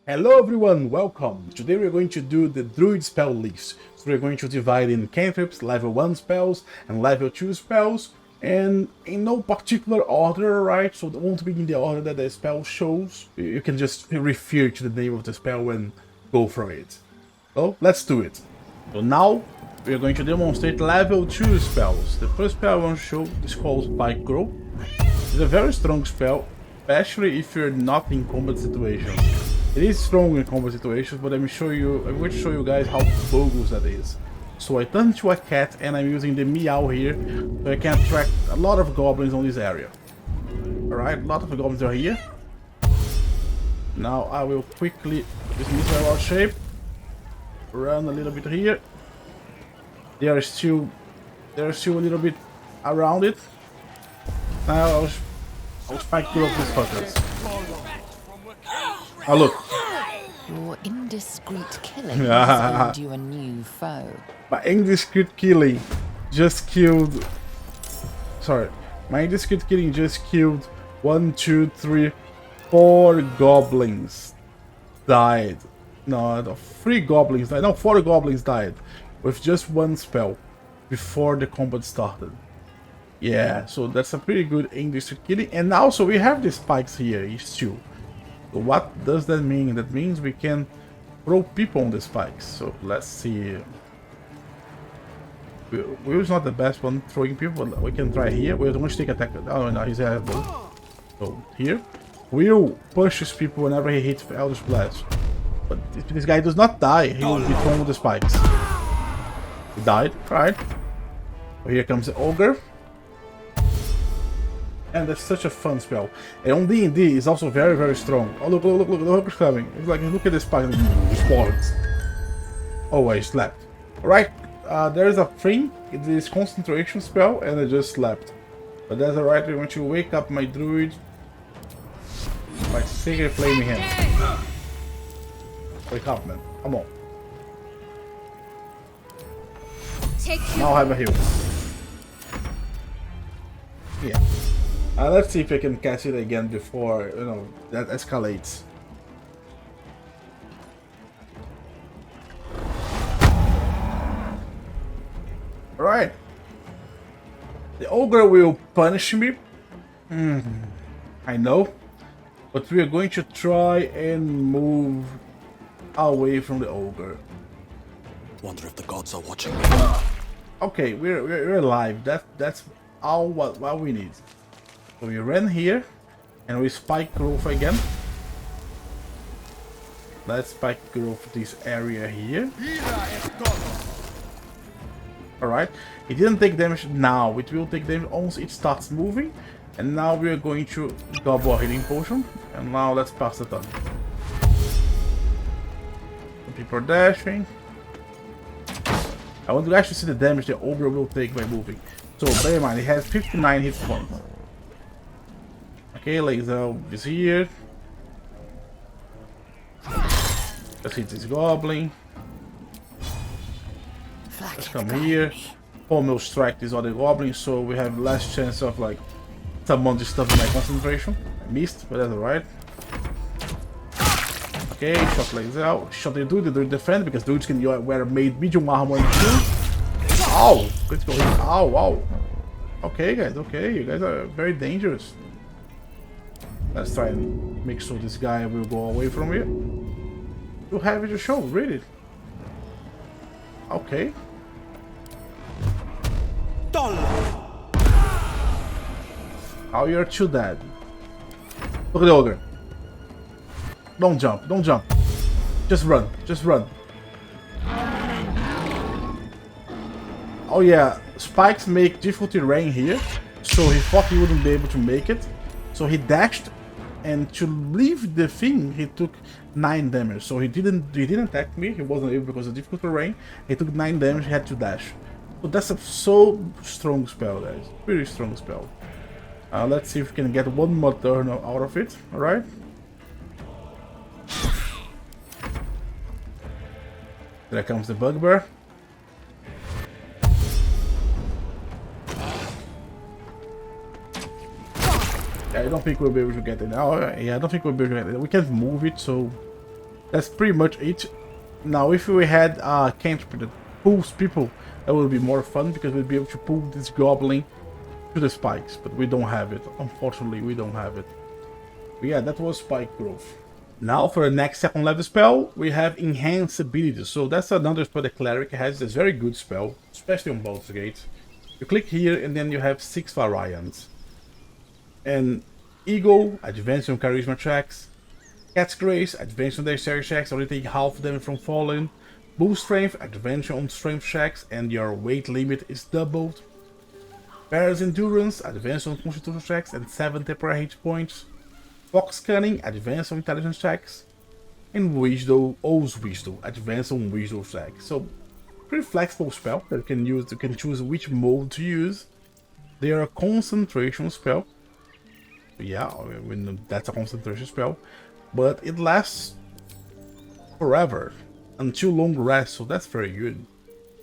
Hello everyone, welcome! Today we're going to do the Druid spell list. So we're going to divide in cantrips, level 1 spells and level 2 spells, and in no particular order, right? So it won't be in the order that the spell shows. You can just refer to the name of the spell and go for it. So let's do it. So now we're going to demonstrate level 2 spells. The first spell I want to show is called Spike Grow. It's a very strong spell, especially if you're not in combat situations. It is strong in combat situations, but I'm going to show you guys how bogus that is. So I turn to a cat and I'm using the meow here, so I can attract a lot of goblins on this area. Alright, a lot of goblins are here. Now I will quickly dismiss my wild shape. Run a little bit here. They are still a little bit around it. Now I'll spike two of these fuckers. Oh look. Your indiscreet killing has earned you a new foe. My indiscreet killing just killed... Sorry. My indiscreet killing just killed 1, 2, 3, 4 goblins. Died. No, 3 goblins died. No, 4 goblins died. With just one spell. Before the combat started. Yeah, so that's a pretty good indiscreet killing. And also we have the spikes here, too. So what does that mean? That means we can throw people on the spikes. So let's see. Will is not the best one throwing people, but we can try here. We're going to take attack. Oh no, he's a bow. So here, Will pushes people whenever he hits Eldritch Blast. But if this guy does not die, he will be thrown with the spikes. He died, right? So here comes the Ogre. And that's such a fun spell. And on D&D is also very, very strong. Oh look, the Ogre's coming. It's like, look at this spike. Spawns. Oh, I slept. Alright, there's a thing. It is concentration spell, and I just slept. But that's alright. We want to wake up my druid by sacred flaming hand. Wake up, man. Come on. Now I have a heal. Yeah. Let's see if I can catch it again before, you know, that escalates. Alright. The ogre will punish me. I know. But we are going to try and move away from the ogre. Wonder if the gods are watching me. Okay, we're alive. That's all what we need. So we ran here, and we spike growth again. Let's spike growth this area here. Alright, it didn't take damage now, it will take damage once it starts moving. And now we are going to double a healing potion. And now let's pass the turn. Some people are dashing. I want to actually see the damage the ogre will take by moving. So bear in mind, it has 59 hit points. Okay, Laser is here. Let's hit this goblin. Let's come here. Pommel strike this other goblin, so we have less chance of like someone disturbing my concentration. I missed, but that's alright. Okay, shot Laser out. Shot the dude defend because dudes can wear medium armor and shield. Ow! Critical hit. Ow, wow. Okay, guys, okay. You guys are very dangerous. Let's try and make sure this guy will go away from here. You have it to show, really? Okay. Oh, you're too dead. Look at the ogre. Don't jump, don't jump. Just run, just run. Oh yeah, spikes make difficulty rain here. So he thought he wouldn't be able to make it. So he dashed. And to leave the thing, he took 9 damage. So he didn't attack me. He wasn't able because of difficult terrain. He took 9 damage. He had to dash. So that's a so strong spell, guys. Pretty strong spell. Let's see if we can get one more turn out of it. All right. There comes the bugbear. I don't think we'll be able to get it now. Yeah, I don't think we'll be able to get it. We can't move it, so That's pretty much it. Now, if we had a cantrip that pulls people, that would be more fun because we'd be able to pull this goblin to the spikes. But we don't have it. Unfortunately, we don't have it. But yeah, that was spike growth. Now for the next second level spell, we have enhanced abilities. So that's another spell the cleric has. It's a very good spell, especially on Baldur's Gate. You click here and then you have 6 variants. And Eagle, advance on charisma checks. Cat's Grace, advance on dexterity checks, only take half damage from falling. Bull Strength, advance on strength checks and your weight limit is doubled. Bear's Endurance, advance on constitution checks and 7 temporary hit points. Fox Cunning, advance on intelligence checks. And Owl's Wisdom, advance on wisdom checks. So, pretty flexible spell that you can use. You can choose which mode to use. They are a concentration spell. Yeah, that's a concentration spell. But it lasts forever until long rest, so that's very good.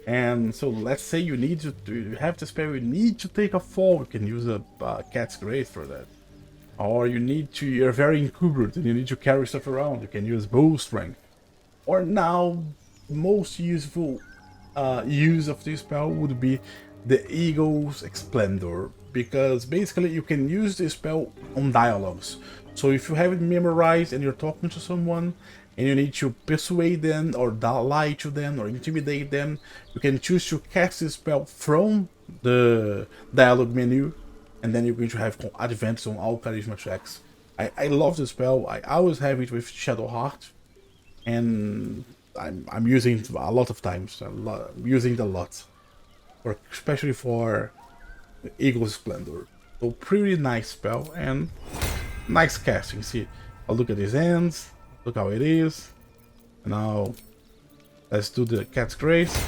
And so let's say you need to have the spell, you need to take a fall, you can use a Cat's Grace for that. Or you're very encumbered and you need to carry stuff around, you can use Bull Strength. Or now, most useful use of this spell would be the Eagle's Splendor, because basically you can use this spell on dialogues. So if you have it memorized and you're talking to someone and you need to persuade them or lie to them or intimidate them, you can choose to cast this spell from the dialogue menu, and then you're going to have advantage on all charisma checks. I love this spell. I always have it with Shadowheart, and I'm using it a lot of times. I'm using it a lot, especially for Eagle's Splendor. So pretty nice spell and nice casting. See, I'll look at his hands, look how it is. Now let's do the Cat's Grace.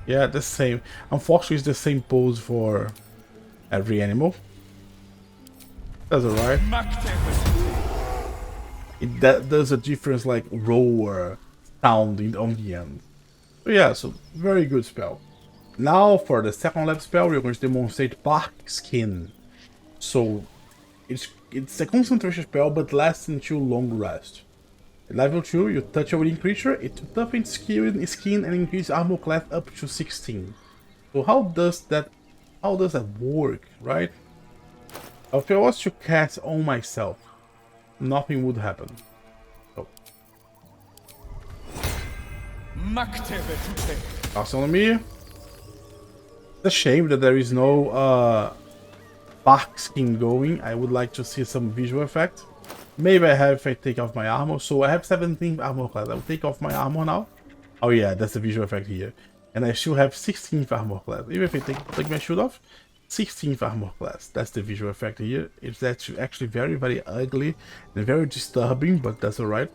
Yeah, the same. Unfortunately, it's the same pose for every animal. That's alright. It does a difference, like roar sound on the end. So yeah, so very good spell. Now for the second level spell, we're going to demonstrate Bark Skin. So it's a concentration spell, but lasts until long rest. At level 2, you touch a within creature, it toughens skin and increase armor class up to 16. So how does that work, right? If I was to cast on myself, nothing would happen. So cast on me. It's a shame that there is no Bark Skin going. I would like to see some visual effect. Maybe I have if I take off my armor. So I have 17 armor class. I will take off my armor now. Oh yeah, that's the visual effect here. And I still have 16th armor class. Even if I take my shield off, 16th armor class. That's the visual effect here. It's actually very, very ugly and very disturbing, but that's alright.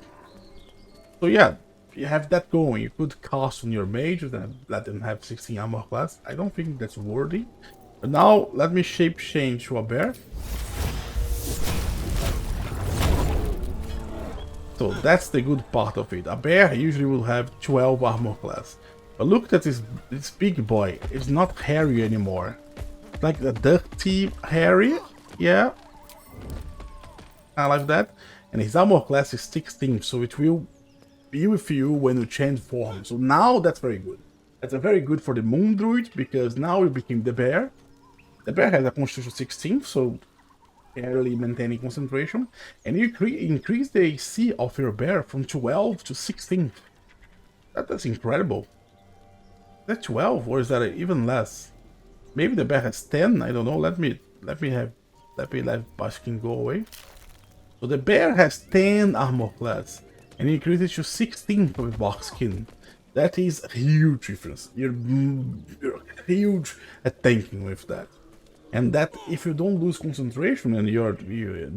So yeah, you have that going. You could cast on your mage and let them have 16 armor class. I don't think that's worthy. But now let me shape change to a bear. So that's the good part of it. A bear usually will have 12 armor class. But look at this big boy. It's not hairy anymore. It's like a dirty hairy. Yeah. I like that. And his armor class is 16, so it will be with you when you change form. So now that's very good. That's a very good for the Moon Druid, because now you became the bear. The bear has a constitution 16, so barely maintaining concentration. And you increase the AC of your bear from 12 to 16. That's incredible. Is that 12 or is that even less? Maybe the bear has 10. I don't know. Let me let Baskin go away. So the bear has 10 armor class and increases to 16 with Bark Skin. That is a huge difference. You're huge at tanking with that. And that if you don't lose concentration and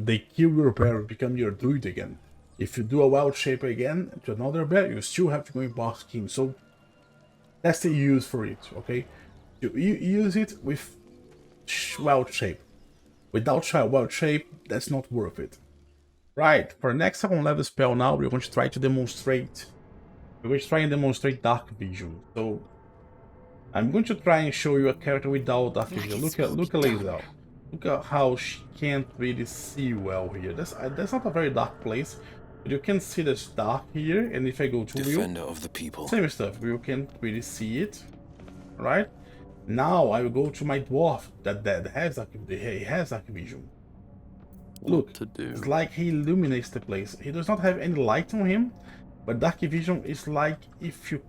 they kill your bear, become your druid again. If you do a wild shape again to another bear, you still have to go in Bark Skin. So that's the use for it, okay? You use it with wild shape. Without wild shape, that's not worth it. Right, for the next second level spell now, we're going to try to demonstrate. We're going to try and demonstrate Dark Vision. So I'm going to try and show you a character without Dark Vision. Look at Lae'zel. Look at how she can't really see well here. That's not a very dark place. But you can see the dark here, and if I go to Defender of the people. same stuff, you can't really see it, right? Now I will go to my dwarf that has dark vision. Look, To do. it's like he illuminates the place. He does not have any light on him, but dark vision is like if your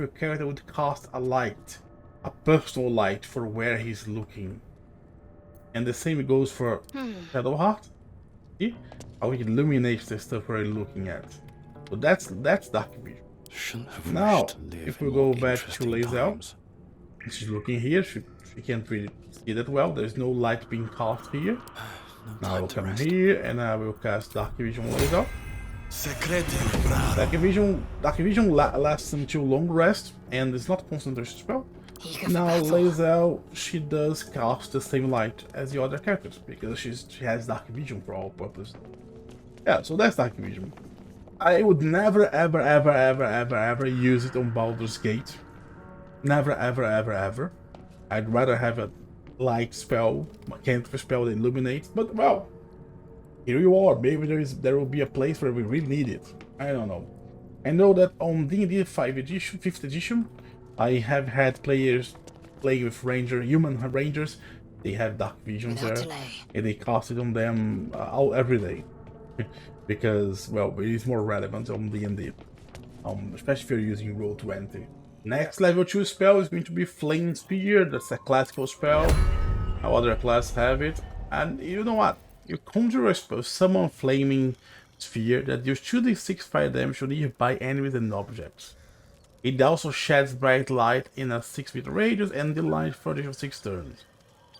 character would cast a light, a personal light for where he's looking. And the same goes for Shadowheart. See how he illuminates the stuff where you're looking at. So that's dark vision. Shouldn't have Now, wished to live if in we go more back to interesting Lazel, times. she's looking here. She can't really see that well. There's no light being cast here. Now I will come here and I will cast Dark Vision Laser. Dark Vision lasts until long rest and it's not a concentration spell. Now Lazel, she does cast the same light as the other characters because she has Dark Vision for all purposes. Yeah, so that's Dark Vision. I would never ever use it on Baldur's Gate. Never ever. I'd rather have a light spell, a cantrip spell that illuminates, but well, here you are. Maybe there will be a place where we really need it. I don't know. I know that on D&D 5th edition, I have had players playing with human rangers. They have dark visions there, and they cast it on them every day because well, it is more relevant on D&D, especially if you're using Roll20. Next level 2 spell is going to be Flame Spear. That's a classical spell. No other class have it. And you know what? You conjure a spell, summon Flaming Sphere that deals 2d6 fire damage to nearby enemies and objects. It also sheds bright light in a 6-meter radius and the light for the 6 turns.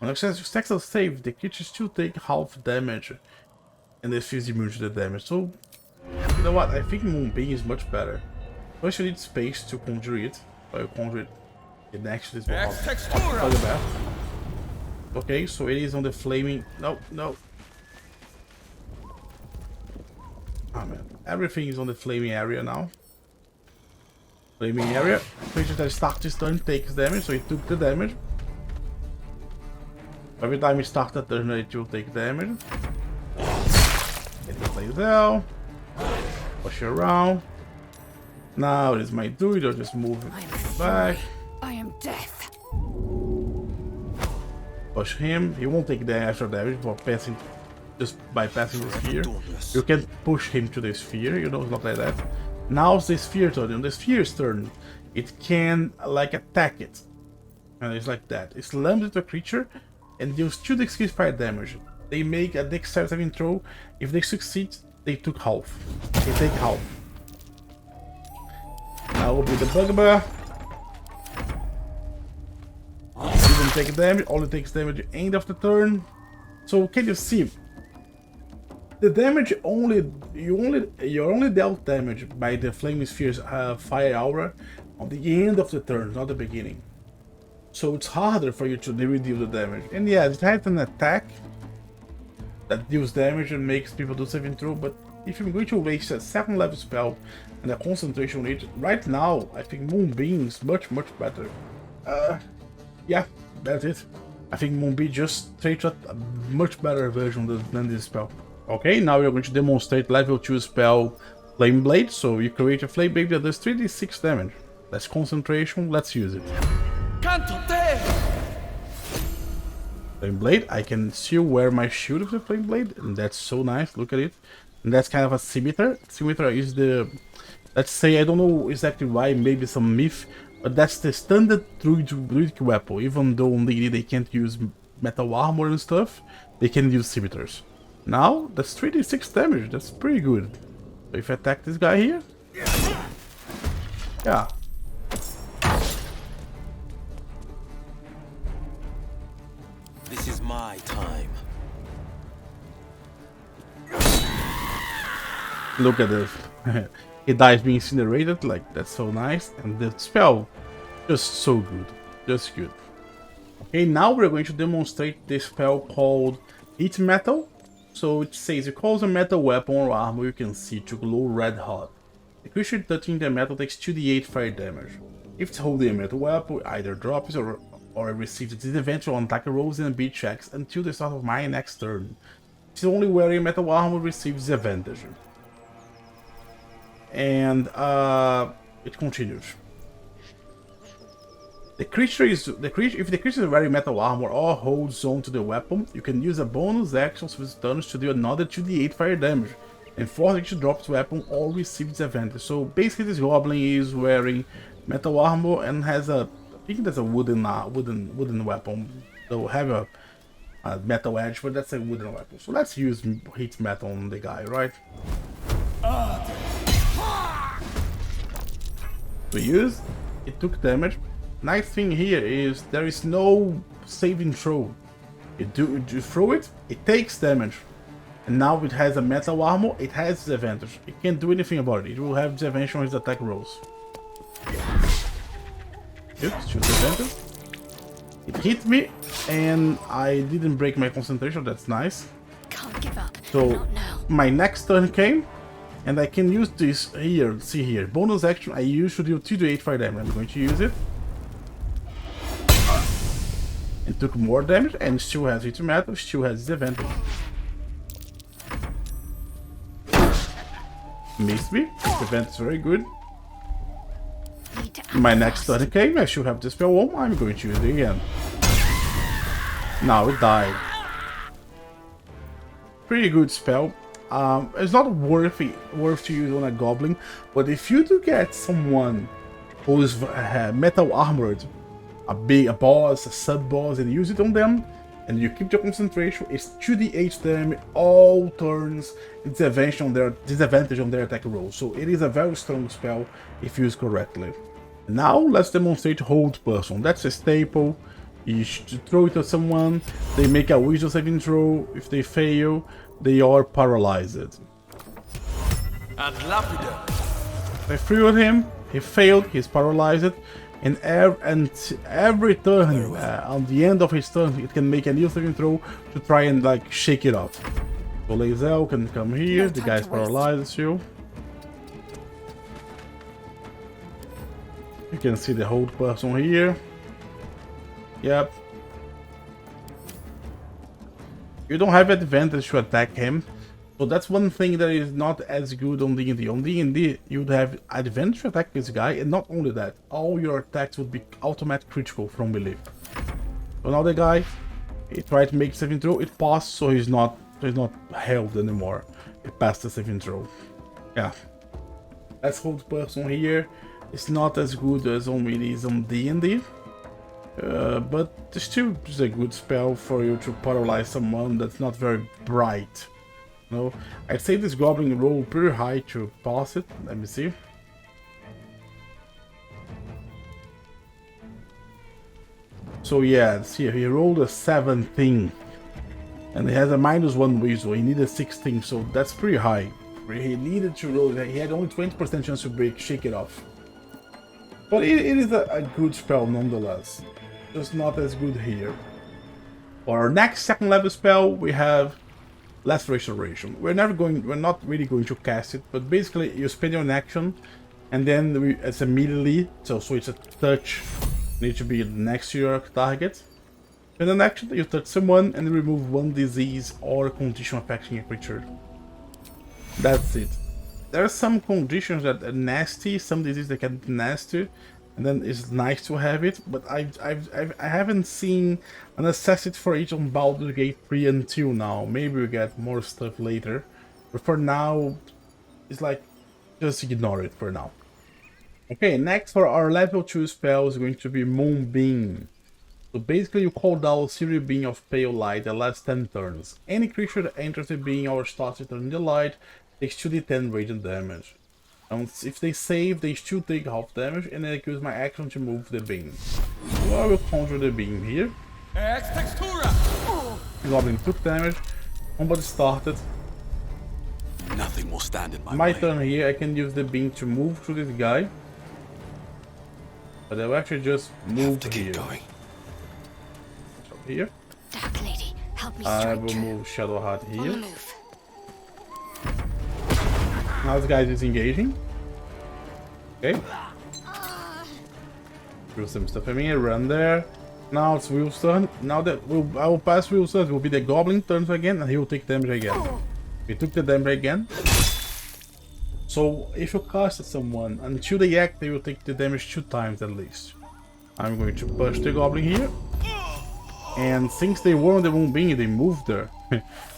On a successful save, the creature still take half damage and it feels immune to the damage. So, you know what? I think Moonbing is much better. First you need space to conjure it. So you conjure it next to this one. Okay, so it is on the flaming... No. Oh man, everything is on the flaming area now. Flaming area. Creature that starts this turn takes damage, so it took the damage. Every time it starts that turn, it will take damage. It plays down. Push it around. Now it is my druid, I'll just move it back. I am death. Push him. He won't take the extra damage for passing, just by passing the sphere. You can push him to the sphere, you know, it's not like that. Now it's the sphere turn. On the sphere's turn, it can like attack it. And it's like that. It slams into a creature and deals 2d6 fire damage. They make a dexterity saving throw. If they succeed, they took half. They take half. Now will be the bugbear. Didn't take damage, only takes damage at the end of the turn. So can you see? The damage you're only dealt damage by the Flaming Sphere's fire aura on the end of the turn, not the beginning. So it's harder for you to deal the damage. And yeah, it has an attack that deals damage and makes people do saving throw, but if I'm going to waste a 2nd level spell and a concentration on it, right now I think Moonbeam is much better. Yeah, that's it. I think Moonbeam just straight up a much better version than this spell. Okay, now we're going to demonstrate level 2 spell Flame Blade. So you create a Flame Blade that does 3d6 damage. That's concentration, let's use it. Flame Blade, I can still wear my shield with the Flame Blade, and that's so nice, look at it. And that's kind of a scimitar. Scimitar is the, let's say, I don't know exactly why, maybe some myth, but that's the standard druidic weapon. Even though on D&D they can't use metal armor and stuff, they can use scimitars. Now, that's 3d6 damage, that's pretty good. So if I attack this guy here... Yeah. This is my time. Look at this. He dies being incinerated, like, that's so nice. And the spell, just so good. Just good. Okay, now we're going to demonstrate this spell called Heat Metal. So it says, it calls a metal weapon or armor you can see to glow red hot. The creature touching the metal takes 2d8 fire damage. If it's holding a metal weapon, either drops or receives disadvantage on attack rolls and beat checks until the start of my next turn. If it's only wearing metal armor, receives advantage. and it continues. The creature if the creature is wearing metal armor or holds on to the weapon, you can use a bonus action with turns to do another 2d8 fire damage, and force it to drop its weapon or receive disadvantage. So basically, this goblin is wearing metal armor and has a, I think that's a wooden weapon. They'll have a metal edge, but that's a wooden weapon. So let's use heat metal on the guy, right? We use. It took damage. Nice thing here is there is no saving throw. You throw it, it takes damage. And now it has a metal armor, it has disadvantage. It can't do anything about it. It will have disadvantage on his attack rolls. Good, shoot disadvantage. It hit me, and I didn't break my concentration, that's nice. Can't give up. So my next turn came, and I can use this here, see here. Bonus action, I use to do 2d8 fire damage. I'm going to use it. It took more damage and still has hit metal, still has disadvantage. Missed me, prevent is very good. My next turn came, I should have the spell on, I'm going to use it again. Now it died. Pretty good spell. It's not worth to use on a goblin, but if you do get someone who is metal armored, a boss, a sub-boss, and use it on them, and you keep your concentration, it's 2d8 damage all turns, disadvantage on their attack roll. So it is a very strong spell if used correctly. Now let's demonstrate Hold Person. That's a staple. You should throw it at someone, they make a wisdom saving throw. If they fail, they are paralyzed. I threw at him, he failed, he's paralyzed. And every turn, on the end of his turn, it can make a new saving throw to try and like shake it off. So Lae'zel can come here, the guy's paralyzed still. You can see the Hold Person here. Yep. You don't have advantage to attack him. So that's one thing that is not as good on D&D. On D&D, you'd have advantage to attack this guy, and not only that, all your attacks would be automatic critical from belief. So now the guy, he tried to make saving throw, it passed, so he's not held anymore. He passed the saving throw. Yeah. That's Hold Person here. It's not as good as it is on D&D. But it's still just a good spell for you to paralyze someone that's not very bright. No, I'd say this goblin rolled pretty high to pass it. Let me see. So yeah, see, he rolled a 17, and he has a -1 wisdom. He needed 16, so that's pretty high. He needed to roll. He had only 20% chance to shake it off. But it is a good spell nonetheless. Just not as good here. For our next second level spell, we have Last Restoration. We're not really going to cast it, but basically you spend your action, and then it's immediately, so it's a touch, need to be next to your target. Spend an action, you touch someone, and remove one disease or condition affecting a creature. That's it. There are some conditions that are nasty, some diseases that can be nasty, and then it's nice to have it, but I haven't seen a necessity for it on Baldur Gate 3 until now. Maybe we get more stuff later, but for now, it's like, just ignore it for now. Okay, next for our level 2 spell is going to be Moonbing. So basically you call down a Searing Beam of Pale Light that lasts 10 turns. Any creature that enters the beam or starts to turn in the light takes 2d10 radiant damage. And if they save, they still take half damage, and I use my action to move the beam. So I will conjure the beam here. The goblin took damage, combat started. Nothing will stand in My turn here, I can use the beam to move through this guy. But I will actually just move here. So here. Dark Lady, help me I will move Shadowheart On the here. move. Now this guy is engaging. Okay. Do some stuff at me, run there. Now it's Will's turn. Now that I will pass Will's turn, it will be the goblin turns again, and he will take damage again. He took the damage again. So So if you cast at someone, until they act, they will take the damage 2 times at least. I'm going to push the goblin here. And since they were on the Moonbing and they moved there,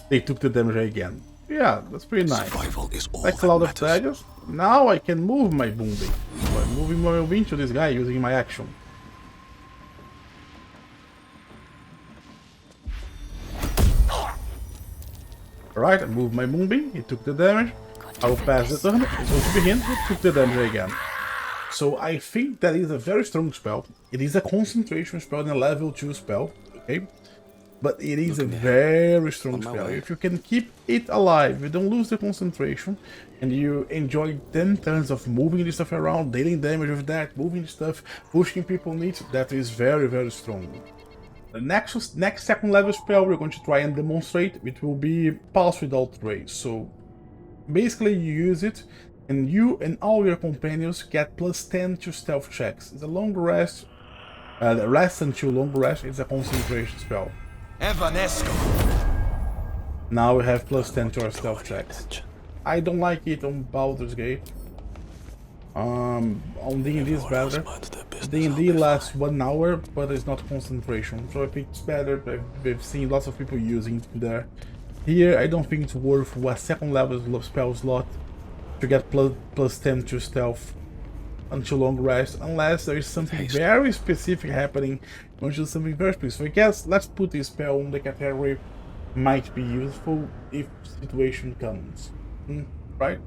they took the damage again. Yeah, that's pretty nice. That's a lot of daggers. Now I can move my Moonbing. By moving my Moonbing to this guy using my action. Alright, I moved my Moonbing, he took the damage. I will pass the turn, it's going to be him, he took the damage again. So I think that is a very strong spell. It is a concentration spell and a level 2 spell, okay? But it is a very strong spell. If you can keep it alive, you don't lose the concentration, and you enjoy 10 turns of moving this stuff around, dealing damage with that, moving stuff, pushing people needs, that is very, very strong. The next second level spell we're going to try and demonstrate, it will be Pulse Without Trace. So basically you use it, and you and all your companions get +10 to stealth checks. It's a long rest, rest until long rest, it's a concentration spell. Evanesco. Now we have +10 to our stealth checks. I don't like it on Baldur's Gate. On D&D is better. D&D lasts 1 hour, but it's not concentration, so I think it's better. We've seen lots of people using it there. Here, I don't think it's worth a second level spell slot to get +10 to stealth until long rest, unless there is something very specific happening, until something very specific. So I guess let's put this spell on the category might be useful if situation comes, right?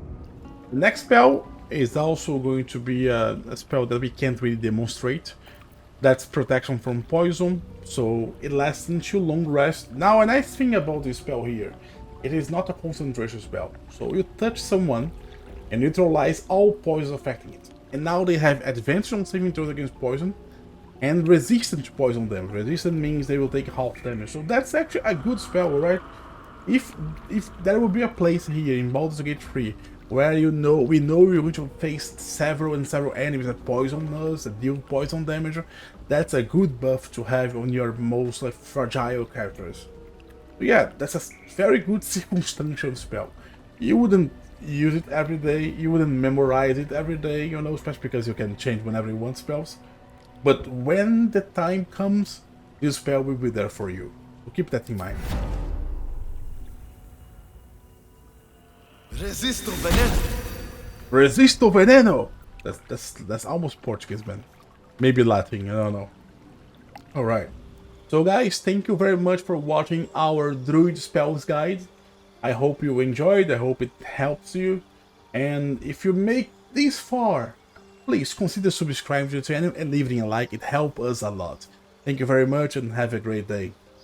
The next spell is also going to be a spell that we can't really demonstrate. That's protection from poison, so it lasts until long rest. Now, a nice thing about this spell here, it is not a concentration spell. So you touch someone and neutralize all poison affecting it. And now they have advantage on saving throws against poison and resistance to poison damage. Resistance means they will take half damage. So that's actually a good spell, right? If there will be a place here in Baldur's Gate 3 where we know you're going to face several enemies that poison us, that deal poison damage, that's a good buff to have on your most fragile characters. But yeah, that's a very good circumstantial spell. You wouldn't use it every day, you wouldn't memorize it every day, you know, especially because you can change whenever you want spells. But when the time comes, this spell will be there for you. So keep that in mind. Resisto veneno. Resisto veneno. That's almost Portuguese, man. Maybe Latin, I don't know. All right. So guys, thank you very much for watching our Druid Spells guide. I hope you enjoyed. I hope it helps you. And if you make this far, please consider subscribing to the channel and leaving a like. It helps us a lot. Thank you very much and have a great day.